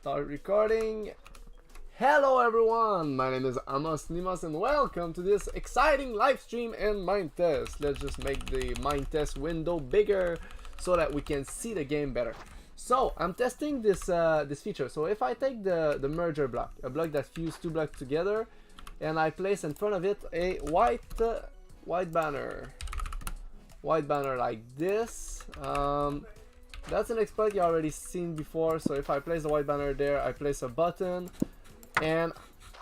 Start recording. Hello everyone, my name is Amos Nimas and welcome to this exciting live stream in Minetest. Let's just make the Minetest window bigger so that we can see the game better. So I'm testing this this feature. So if I take the merger block, a block that fused two blocks together, and I place in front of it a white banner like this. That's an exploit you already seen before. So if I place the white banner there, I place a button, and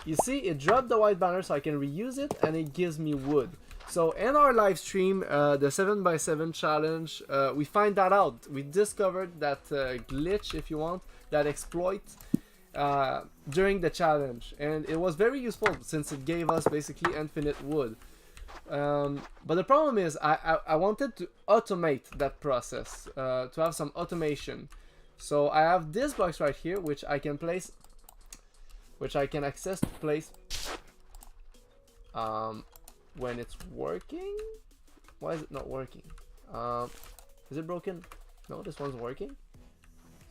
you see it dropped the white banner, so I can reuse it, and it gives me wood. So in our live stream, the 7x7 challenge, we find that out. We discovered that glitch, if you want, that exploit during the challenge, and it was very useful since it gave us basically infinite wood. But the problem is I wanted to automate that process, to have some automation. So I have this box right here, which I can place, which I can access to place when it's working. Why is it not working? Is it broken? No, this one's working.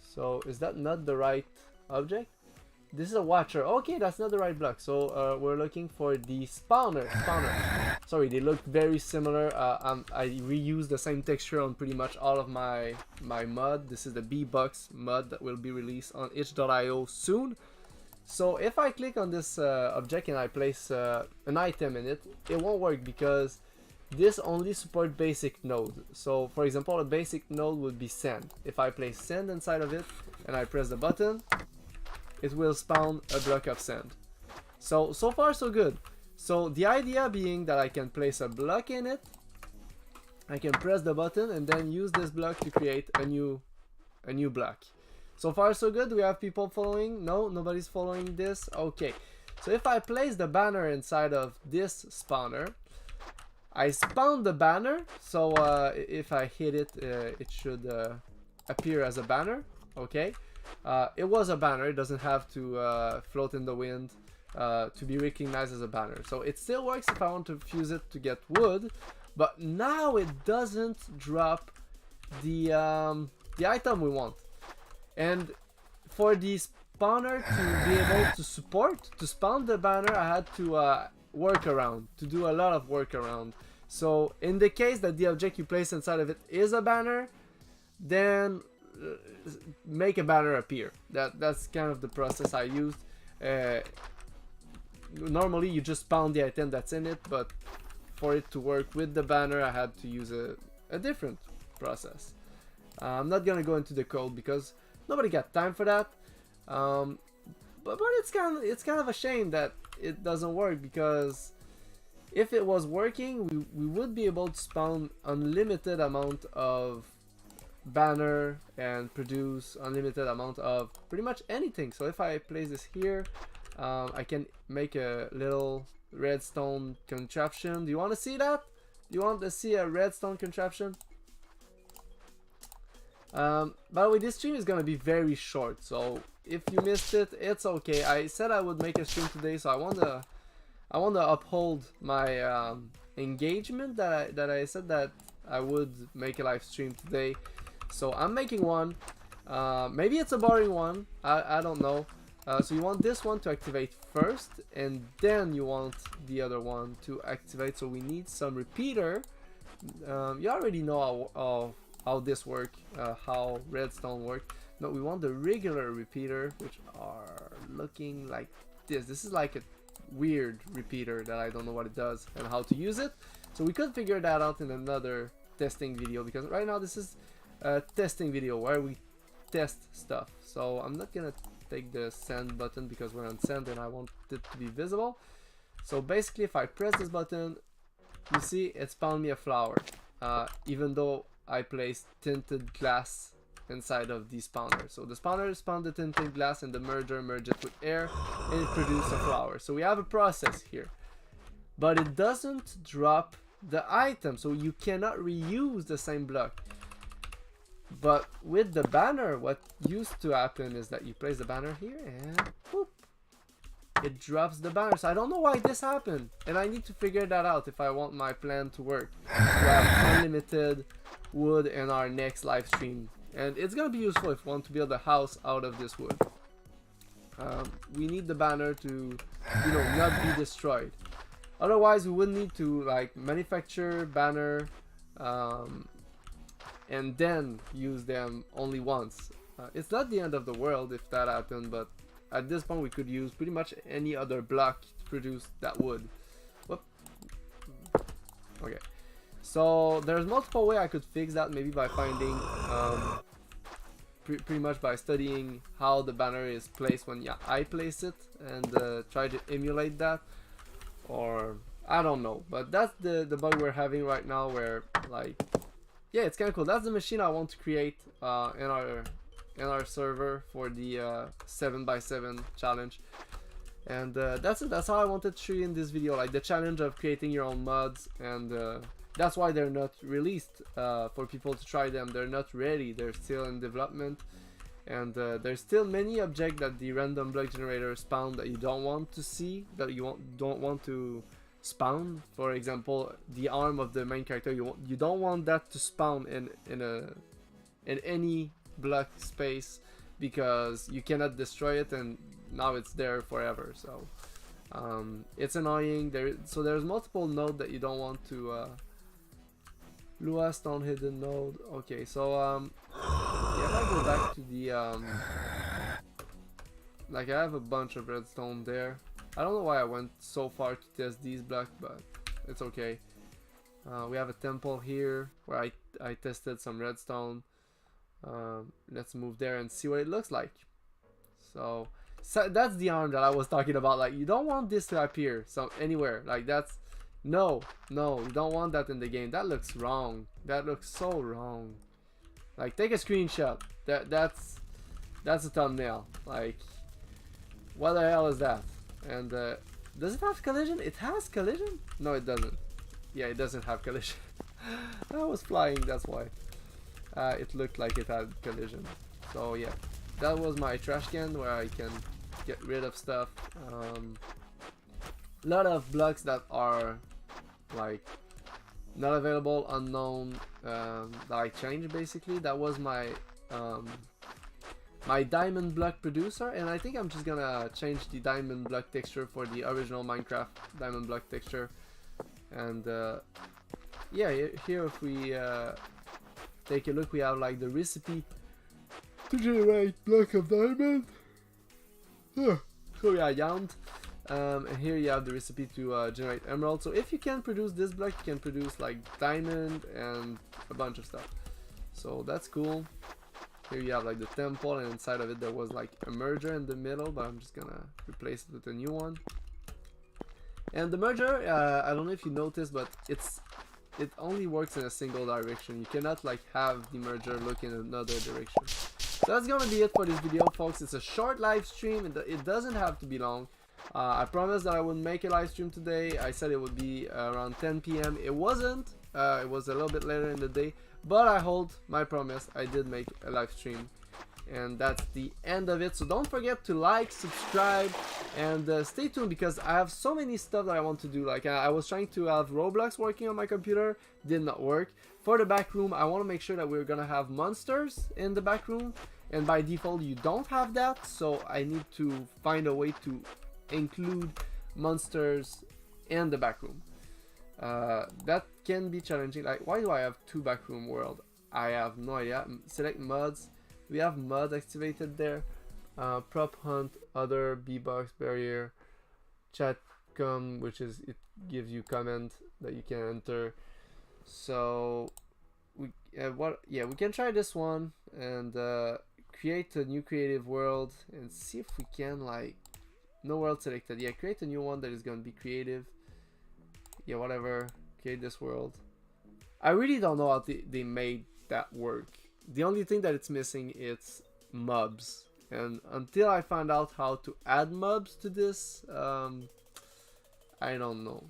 So is that not the right object? This is a watcher. Okay, that's not the right block. So we're looking for the spawner. Sorry, they look very similar. I reuse the same texture on pretty much all of my mud. This is the B-Box mud that will be released on itch.io soon. So if I click on this object and I place an item in it, it won't work because this only supports basic node. So for example, a basic node would be sand. If I place sand inside of it and I press the button, it will spawn a block of sand. So far so good. So the idea being that I can place a block in it, I can press the button and then use this block to create a new block. So far so good. Do we have people following? No, nobody's following this. Okay, so if I place the banner inside of this spawner, I spawn the banner. So if I hit it, it should appear as a banner. Okay, it was a banner. It doesn't have to float in the wind to be recognized as a banner. So it still works if I want to fuse it to get wood, but now it doesn't drop the item we want. And for the spawner to be able to spawn the banner, I had to work around, to do a lot of work around. So in the case that the object you place inside of it is a banner, then make a banner appear. That's kind of the process I used. Normally you just spawn the item that's in it, but for it to work with the banner I had to use a different process. I'm not gonna go into the code because nobody got time for that, but it's kind of a shame that it doesn't work, because if it was working, we would be able to spawn unlimited amount of banner and produce unlimited amount of pretty much anything. So if I place this here, I can make a little redstone contraption. Do you want to see that? Do you want to see a redstone contraption? By the way, this stream is gonna be very short, so if you missed it, it's okay. I said I would make a stream today, so I wanna uphold my engagement that I said that I would make a live stream today. So I'm making one. Maybe it's a boring one. I don't know. So you want this one to activate first, and then you want the other one to activate. So we need some repeater. You already know how this works, how redstone works. No, we want the regular repeater, which are looking like this. This is like a weird repeater that I don't know what it does and how to use it. So we could figure that out in another testing video, because right now this is a testing video where we test stuff. So I'm not gonna take the send button because we're on send and I want it to be visible. So basically if I press this button, you see it spawned me a flower, even though I placed tinted glass inside of the spawner. So the spawner spawned the tinted glass and the merger merged it with air and it produced a flower. So we have a process here, but it doesn't drop the item, so you cannot reuse the same block. But with the banner, what used to happen is that you place the banner here and whoop, it drops the banner. So I don't know why this happened, and I need to figure that out if I want my plan to work, to have unlimited wood in our next live stream. And it's gonna be useful if you want to build a house out of this wood. we need the banner to, you know, not be destroyed. Otherwise, we would need to like manufacture banner and then use them only once. It's not the end of the world if that happened, but at this point we could use pretty much any other block to produce that wood. Whoop. Okay, so there's multiple ways I could fix that, maybe by finding pretty much by studying how the banner is placed when I place it and try to emulate that, or I don't know. But that's the bug we're having right now, where like, yeah, it's kind of cool. That's the machine I want to create in our server for the 7x7 challenge, and that's it. That's how I wanted to show you in this video, like the challenge of creating your own mods, and that's why they're not released for people to try them. They're not ready, they're still in development, and there's still many objects that the random block generator spawn that you don't want to see, that you don't want to spawn. For example, the arm of the main character, you don't want that to spawn in any block space, because you cannot destroy it and now it's there forever. So it's annoying. So there's multiple nodes that you don't want to Lua stone hidden node. Okay, so yeah, if I go back to the like, I have a bunch of redstone there. I don't know why I went so far to test these blocks, but it's okay. We have a temple here where I tested some redstone. Let's move there and see what it looks like. So that's the arm that I was talking about. Like, you don't want this to appear anywhere. Like, that's no, you don't want that in the game. That looks wrong. That looks so wrong. Like, take a screenshot. That's a thumbnail. Like, what the hell is that? And does it have collision? It has collision? No, it doesn't. Yeah, it doesn't have collision. I was flying, that's why. It looked like it had collision. So yeah, that was my trash can where I can get rid of stuff. A lot of blocks that are like not available, unknown, that I changed basically. That was my my diamond block producer, and I think I'm just gonna change the diamond block texture for the original Minecraft diamond block texture. And yeah, here if we take a look, we have like the recipe to generate block of diamond. So yeah, yawned. And here you have the recipe to generate emerald. So if you can produce this block, you can produce like diamond and a bunch of stuff. So that's cool. Here you have like the temple, and inside of it there was like a merger in the middle, but I'm just gonna replace it with a new one. And the merger, I don't know if you noticed, but it only works in a single direction. You cannot like have the merger look in another direction. So that's gonna be it for this video, folks. It's a short live stream. It doesn't have to be long. I promised that I would make a live stream today. I said it would be around 10 p.m. It wasn't. It was a little bit later in the day, but I hold my promise. I did make a live stream, and that's the end of it. So don't forget to like, subscribe, and stay tuned, because I have so many stuff that I want to do. Like, I was trying to have Roblox working on my computer, did not work. For the back room, I want to make sure that we're gonna have monsters in the back room, and by default you don't have that, so I need to find a way to include monsters in the back room. That can be challenging. Like, why do I have two backroom world? I have no idea. Select mods. We have mod activated there. Prop hunt, other, B-box, barrier, chat com, which is, it gives you comment that you can enter. So we we can try this one and create a new creative world and see if we can, like, no world selected. Yeah, create a new one that is going to be creative. Yeah, whatever, create this world. I really don't know how they made that work. The only thing that it's missing is mobs, and until I find out how to add mobs to this, I don't know.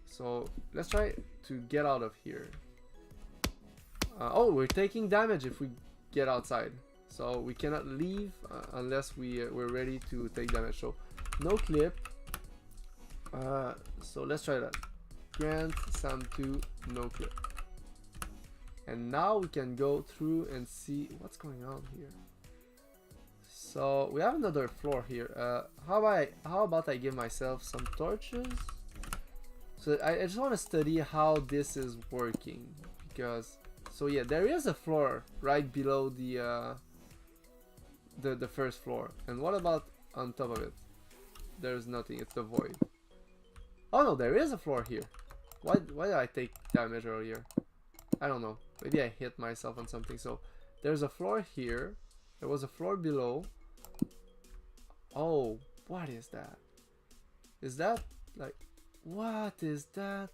So let's try to get out of here. Oh, we're taking damage if we get outside, so we cannot leave unless we're ready to take damage. So no clip. So let's try that. Grant Sam2 no clip. And now we can go through and see what's going on here. So we have another floor here. How about I give myself some torches? So I just want to study how this is working, because so yeah, there is a floor right below the first floor. And what about on top of it? There's nothing. It's the void. Oh no, there is a floor here. Why did I take damage earlier? I don't know. Maybe I hit myself on something. So there's a floor here. There was a floor below. Oh, what is that? Is that like, what is that?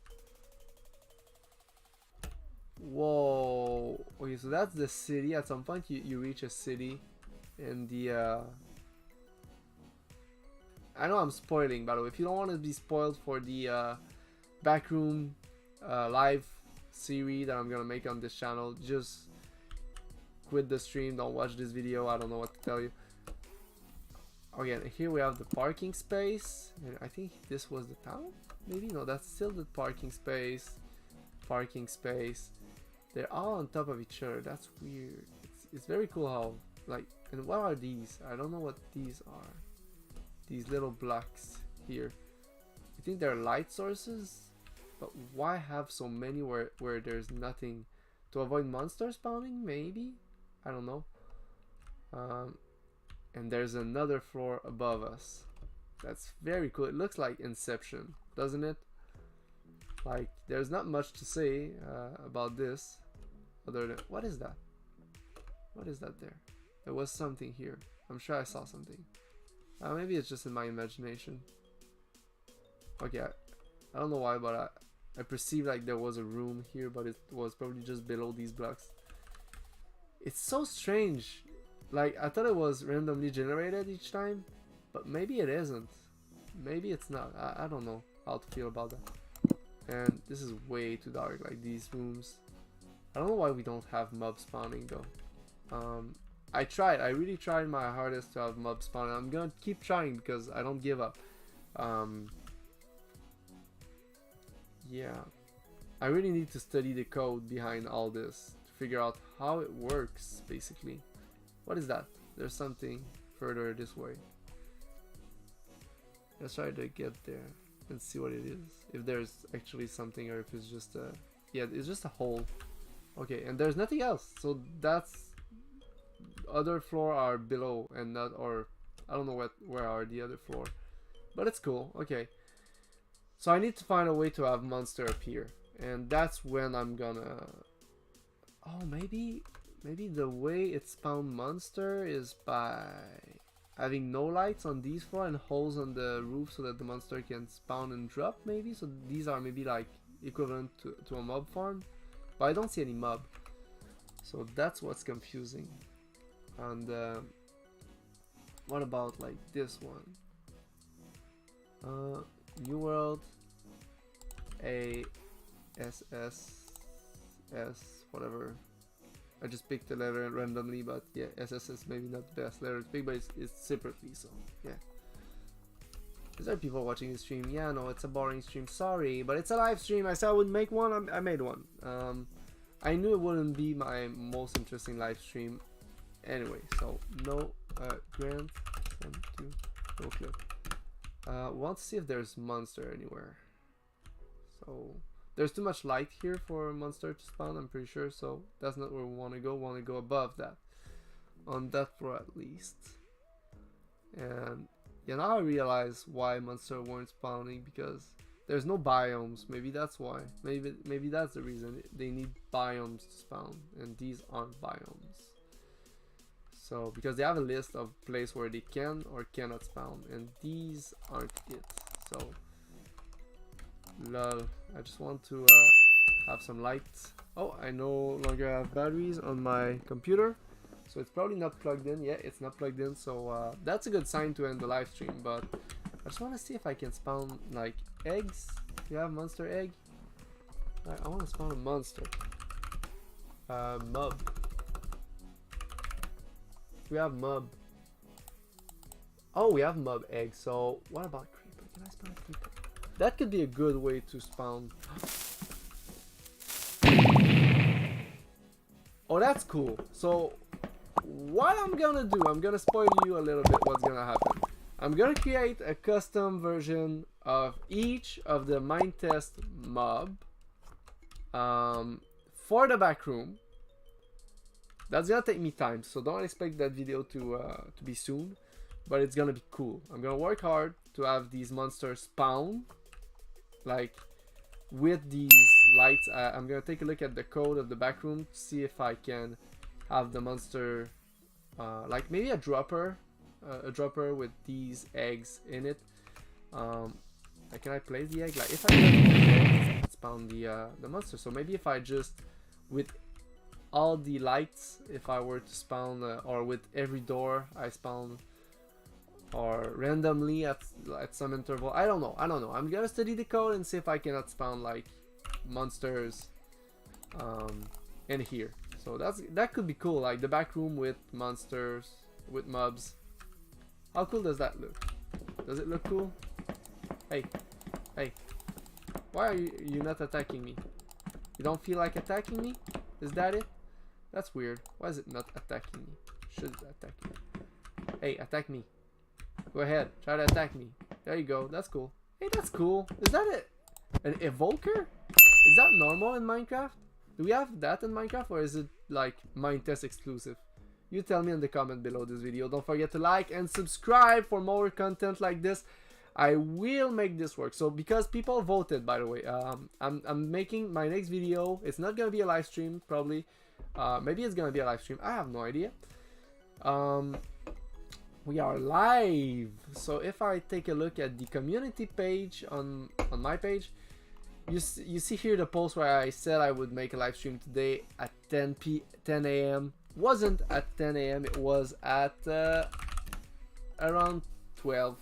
Whoa. Okay, so that's the city. At some point you reach a city in the I know I'm spoiling, by the way. If you don't want to be spoiled for the backroom live series that I'm gonna make on this channel, just quit the stream, don't watch this video. I don't know what to tell you. Okay, here we have the parking space, and I think this was the town. Maybe no, that's still the parking space. Parking space. They're all on top of each other. That's weird. It's very cool how, like, and what are these? I don't know what these are. These little blocks here. I think they're light sources, but why have so many where there's nothing? To avoid monster spawning, maybe? I don't know. And there's another floor above us. That's very cool. It looks like Inception, doesn't it? Like, there's not much to say about this, other than, what is that? What is that there? There was something here. I'm sure I saw something. Maybe it's just in my imagination. Okay, I don't know why, but I perceived like there was a room here, but it was probably just below these blocks. It's so strange. Like, I thought it was randomly generated each time, but maybe it isn't. Maybe it's not. I don't know how to feel about that. And this is way too dark, like these rooms. I don't know why we don't have mob spawning though. I really tried my hardest to have mob spawn. I'm gonna keep trying because I don't give up. Yeah, I really need to study the code behind all this to figure out how it works, basically. What is that? There's something further this way. Let's try to get there and see what it is. If there's actually something, or if it's just a, yeah, it's just a hole. Okay, and there's nothing else. So that's, other floor are below and not, or I don't know where are the other floor, but it's cool. Okay, so I need to find a way to have monster up here, and that's when I'm gonna, oh, maybe the way it spawn monster is by having no lights on these floor and holes on the roof so that the monster can spawn and drop, maybe. So these are maybe like equivalent to a mob farm, but I don't see any mob, so that's what's confusing. And what about like this one? New world, ASSS, whatever. I just picked a letter randomly, but yeah, SS is maybe not the best letter to pick, but it's separately, so yeah. Is there people watching the stream? Yeah, no, it's a boring stream, sorry, but it's a live stream. I said I would make one, I made one. I knew it wouldn't be my most interesting live stream anyway, so no grant, 1, 2, no clip. Want to see if there's monster anywhere. So there's too much light here for a monster to spawn, I'm pretty sure, so that's not where we want to go. We want to go above that, on that floor at least. And yeah, now I realize why monster weren't spawning, because there's no biomes. Maybe that's why. Maybe that's the reason. They need biomes to spawn, and these aren't biomes. So because they have a list of places where they can or cannot spawn, and these aren't it. So lol, I just want to have some lights. Oh, I no longer have batteries on my computer, so it's probably not plugged in. Yeah, it's not plugged in, so that's a good sign to end the live stream. But I just want to see if I can spawn like eggs. Do you have monster egg? I want to spawn a monster. Mob. We have mob. Oh, we have mob egg. So what about creeper? Can I spawn a creeper? That could be a good way to spawn. Oh, that's cool. So what I'm gonna do, I'm gonna spoil you a little bit what's gonna happen. I'm gonna create a custom version of each of the Minetest mob for the back room. That's gonna take me time, so don't expect that video to be soon, but it's gonna be cool. I'm gonna work hard to have these monsters spawn like with these lights. I'm gonna take a look at the code of the back room to see if I can have the monster like maybe a dropper with these eggs in it. Can I place the egg? Like if I spawn the monster. So maybe if I just with all the lights, if I were to spawn or with every door I spawn, or randomly at some interval. I don't know. I'm gonna study the code and see if I cannot spawn like monsters in here. So that could be cool, like the back room with monsters, with mobs. How cool does that look? Does it look cool? Hey, why are you not attacking me? You don't feel like attacking me? Is that it? That's weird. Why is it not attacking me? Should attack me. Hey, attack me. Go ahead, try to attack me. There you go, that's cool. Hey, that's cool. Is that it? An evoker? Is that normal in Minecraft? Do we have that in Minecraft, or is it like Minetest exclusive? You tell me in the comment below this video. Don't forget to like and subscribe for more content like this. I will make this work. So because people voted, by the way, I'm making my next video. It's not gonna be a live stream, probably. Maybe it's gonna be a live stream. I have no idea. We are live. So if I take a look at the community page on my page, you see here the post where I said I would make a live stream today at 10 a.m. Wasn't at 10 a.m. It was at around 12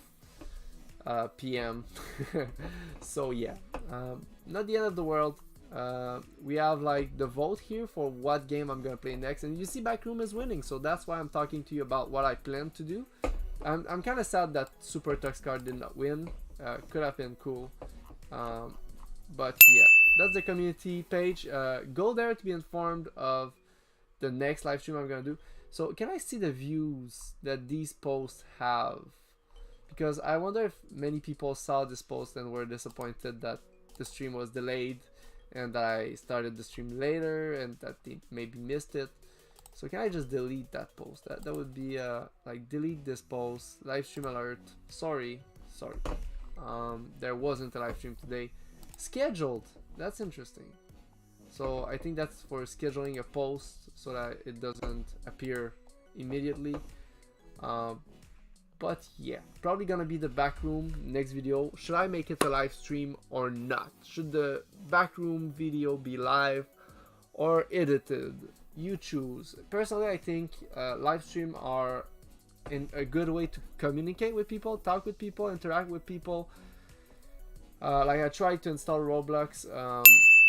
p.m. So yeah, not the end of the world. We have like the vote here for what game I'm gonna play next, and you see Backroom is winning, so that's why I'm talking to you about what I plan to do. I'm kind of sad that Super Tux card did not win. Could have been cool, but yeah, that's the community page. Go there to be informed of the next live stream I'm gonna do. So can I see the views that these posts have? Because I wonder if many people saw this post and were disappointed that the stream was delayed and I started the stream later and that they maybe missed it. So can I just delete that post? That would be like delete this post, live stream alert. Sorry. There wasn't a live stream today. Scheduled. That's interesting. So I think that's for scheduling a post so that it doesn't appear immediately. But yeah, probably gonna be the backroom next video. Should I make it a live stream or not? Should the backroom video be live or edited? You choose. Personally, I think live stream are a good way to communicate with people, talk with people, interact with people. Like I tried to install Roblox.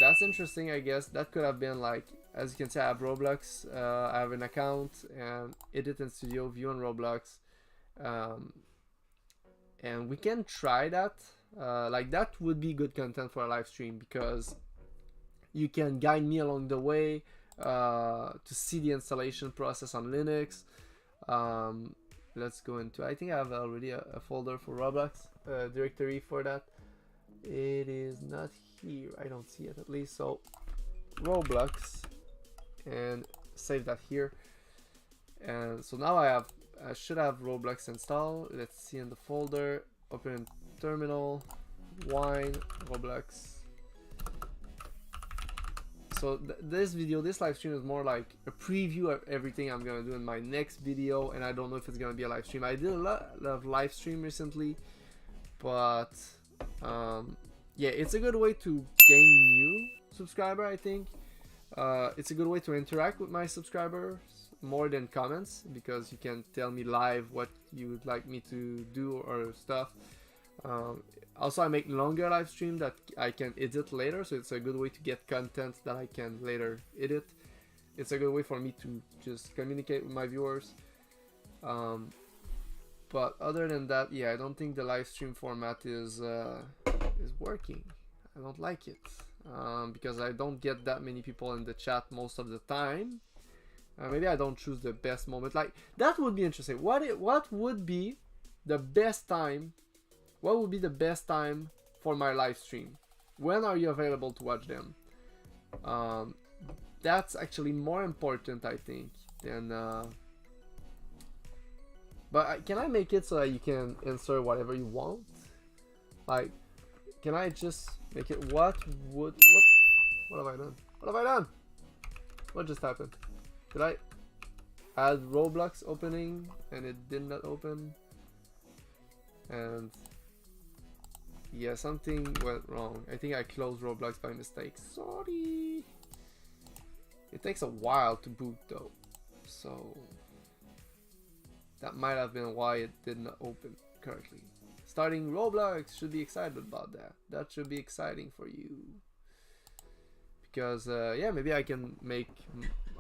That's interesting, I guess. That could have been like, as you can see, I have Roblox. I have an account and edit in studio, view on Roblox. And we can try that. Like that would be good content for a live stream because you can guide me along the way to see the installation process on Linux. Let's go into, I think I have already a folder for Roblox, directory for that. It is not here, I don't see it at least. So Roblox, and save that here. And so now I should have Roblox installed. Let's see in the folder, open in terminal, wine, Roblox. So this live stream is more like a preview of everything I'm gonna do in my next video, and I don't know if it's gonna be a live stream. I did a lot of live stream recently, but yeah, it's a good way to gain new subscriber. I think it's a good way to interact with my subscribers more than comments, because you can tell me live what you would like me to do or stuff. Also, I make longer live stream that I can edit later, so it's a good way to get content that I can later edit. It's a good way for me to just communicate with my viewers. But other than that, yeah, I don't think the live stream format is working. I don't like it because I don't get that many people in the chat most of the time. Maybe I don't choose the best moment. Like, that would be interesting. What would be the best time? What would be the best time for my live stream? When are you available to watch them? That's actually more important, I think, than but can I make it so that you can insert whatever you want? Like, can I just make it what have I done? What have I done? What just happened? Did I add Roblox opening and it did not open? And yeah, something went wrong. I think I closed Roblox by mistake. Sorry. It takes a while to boot though, so that might have been why it did not open correctly. Starting Roblox, should be excited about that. That should be exciting for you. Because yeah, maybe I can make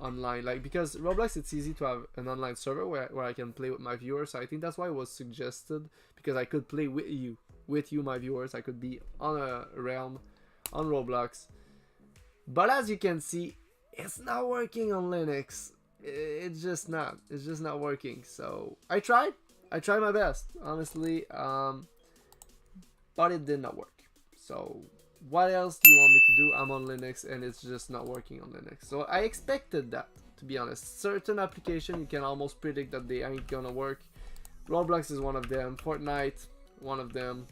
online, like, because Roblox, it's easy to have an online server where I can play with my viewers. So I think that's why it was suggested, because I could play with you my viewers. I could be on a realm on Roblox. But as you can see, it's not working on Linux. It's just not working. So I tried my best, honestly, but it did not work. So what else do you want me to do? I'm on Linux and it's just not working on Linux. So I expected that, to be honest. Certain applications you can almost predict that they ain't gonna work. Roblox is one of them. Fortnite, one of them.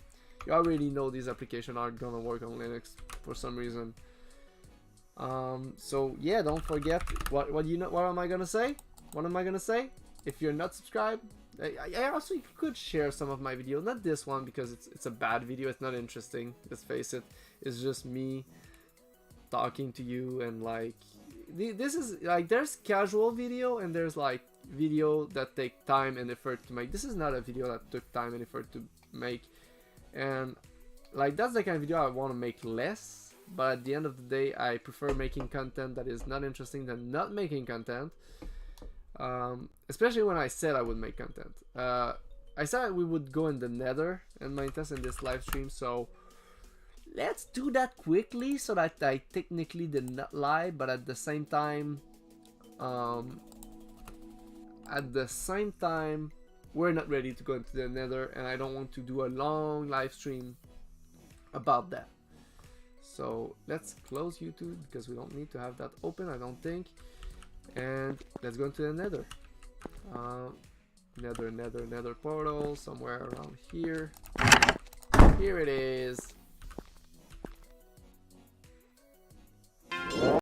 You already know these applications aren't gonna work on Linux for some reason. So yeah, don't forget what am I gonna say? What am I gonna say? If you're not subscribed, I also, you could share some of my videos, not this one because it's a bad video, it's not interesting, let's face it. It's just me talking to you, and like this is like, there's casual video and there's like video that take time and effort to make. This is not a video that took time and effort to make, and like that's the kind of video I want to make less. But at the end of the day, I prefer making content that is not interesting than not making content. Especially when I said I would make content. I said we would go in the Nether and Minetest in this live stream, so let's do that quickly so that I technically did not lie, but at the same time, we're not ready to go into the Nether, and I don't want to do a long live stream about that. So let's close YouTube because we don't need to have that open, I don't think. And let's go into the Nether. Nether portal, somewhere around here. Here it is.